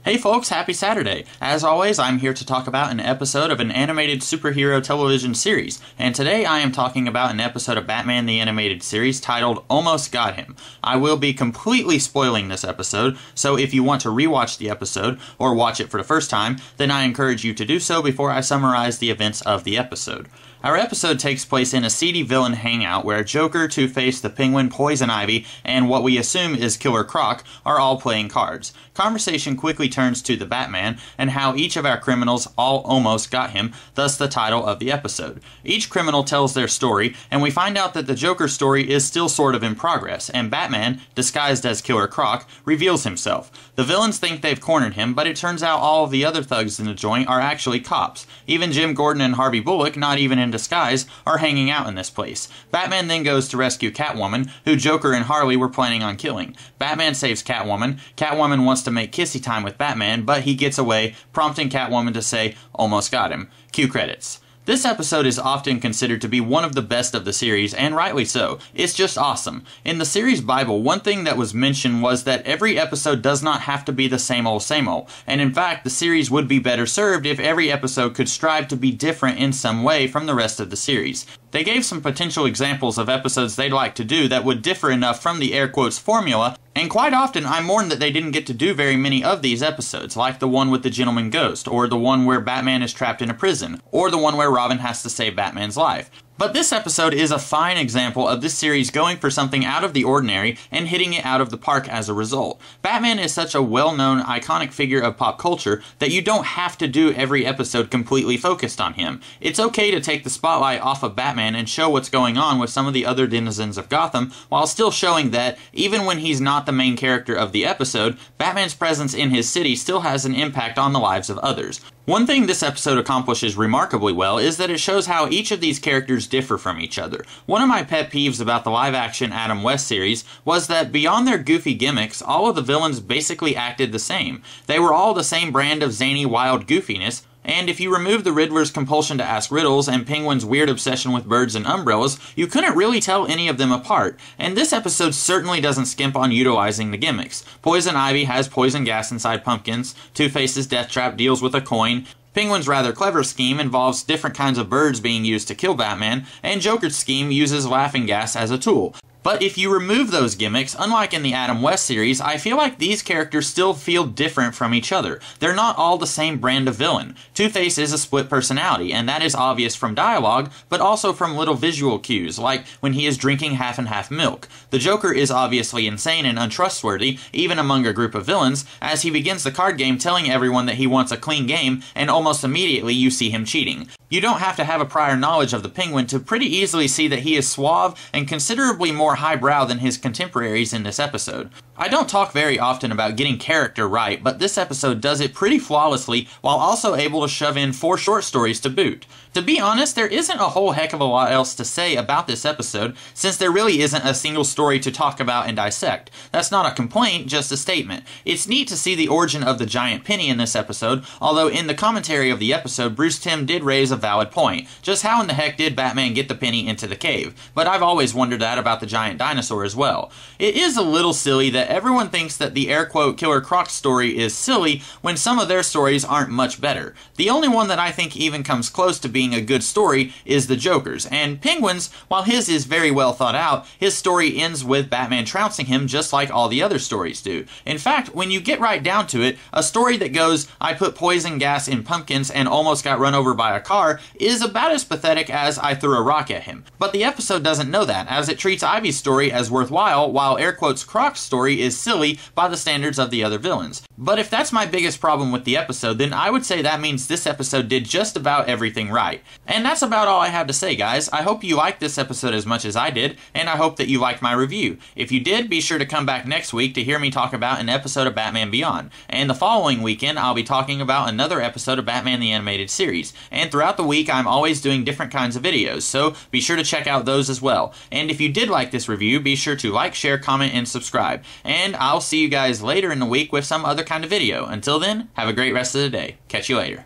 Hey folks, happy Saturday! As always, I'm here to talk about an episode of an animated superhero television series, and today I am talking about an episode of Batman the Animated Series titled Almost Got Him. I will be completely spoiling this episode, so if you want to rewatch the episode, or watch it for the first time, then I encourage you to do so before I summarize the events of the episode. Our episode takes place in a seedy villain hangout where Joker, Two-Face, the Penguin, Poison Ivy, and what we assume is Killer Croc are all playing cards. Conversation quickly turns to the Batman and how each of our criminals all almost got him, thus the title of the episode. Each criminal tells their story, and we find out that the Joker's story is still sort of in progress, and Batman, disguised as Killer Croc, reveals himself. The villains think they've cornered him, but it turns out all of the other thugs in the joint are actually cops. Even Jim Gordon and Harvey Bullock, not even in disguise, are hanging out in this place. Batman then goes to rescue Catwoman, who Joker and Harley were planning on killing. Batman saves Catwoman. Catwoman wants to make kissy time with Batman, but he gets away, prompting Catwoman to say, "Almost got him." Cue credits. This episode is often considered to be one of the best of the series, and rightly so. It's just awesome. In the series Bible, one thing that was mentioned was that every episode does not have to be the same old, and in fact, the series would be better served if every episode could strive to be different in some way from the rest of the series. They gave some potential examples of episodes they'd like to do that would differ enough from the air quotes formula, and quite often I mourn that they didn't get to do very many of these episodes, like the one with the Gentleman Ghost, or the one where Batman is trapped in a prison, or the one where Robin has to save Batman's life. But this episode is a fine example of this series going for something out of the ordinary and hitting it out of the park as a result. Batman is such a well-known, iconic figure of pop culture that you don't have to do every episode completely focused on him. It's okay to take the spotlight off of Batman and show what's going on with some of the other denizens of Gotham, while still showing that, even when he's not the main character of the episode, Batman's presence in his city still has an impact on the lives of others. One thing this episode accomplishes remarkably well is that it shows how each of these characters differ from each other. One of my pet peeves about the live-action Adam West series was that beyond their goofy gimmicks, all of the villains basically acted the same. They were all the same brand of zany, wild goofiness, and if you remove the Riddler's compulsion to ask riddles and Penguin's weird obsession with birds and umbrellas, you couldn't really tell any of them apart, and this episode certainly doesn't skimp on utilizing the gimmicks. Poison Ivy has poison gas inside pumpkins, Two-Face's death trap deals with a coin, Penguin's rather clever scheme involves different kinds of birds being used to kill Batman, and Joker's scheme uses laughing gas as a tool. But if you remove those gimmicks, unlike in the Adam West series, I feel like these characters still feel different from each other. They're not all the same brand of villain. Two-Face is a split personality, and that is obvious from dialogue, but also from little visual cues, like when he is drinking half and half milk. The Joker is obviously insane and untrustworthy, even among a group of villains, as he begins the card game telling everyone that he wants a clean game, and almost immediately you see him cheating. You don't have to have a prior knowledge of the Penguin to pretty easily see that he is suave and considerably more highbrow than his contemporaries in this episode. I don't talk very often about getting character right, but this episode does it pretty flawlessly while also able to shove in 4 short stories to boot. To be honest, there isn't a whole heck of a lot else to say about this episode, since there really isn't a single story to talk about and dissect. That's not a complaint, just a statement. It's neat to see the origin of the giant penny in this episode, although in the commentary of the episode, Bruce Timm did raise a valid point. Just how in the heck did Batman get the penny into the cave? But I've always wondered that about the giant dinosaur as well. It is a little silly that everyone thinks that the air-quote Killer Croc story is silly when some of their stories aren't much better. The only one that I think even comes close to being a good story is the Joker's, and Penguin's, while his is very well thought out, his story ends with Batman trouncing him just like all the other stories do. In fact, when you get right down to it, a story that goes, "I put poison gas in pumpkins and almost got run over by a car," is about as pathetic as "I threw a rock at him." But the episode doesn't know that, as it treats Ivy's story as worthwhile, while air quotes Croc's story is silly by the standards of the other villains. But if that's my biggest problem with the episode, then I would say that means this episode did just about everything right. And that's about all I have to say, guys. I hope you liked this episode as much as I did, and I hope that you liked my review. If you did, be sure to come back next week to hear me talk about an episode of Batman Beyond. And the following weekend, I'll be talking about another episode of Batman the Animated Series. And throughout the week, I'm always doing different kinds of videos, so be sure to check out those as well. And if you did like this review, be sure to like, share, comment, and subscribe. And I'll see you guys later in the week with some other kind of video. Until then, have a great rest of the day. Catch you later.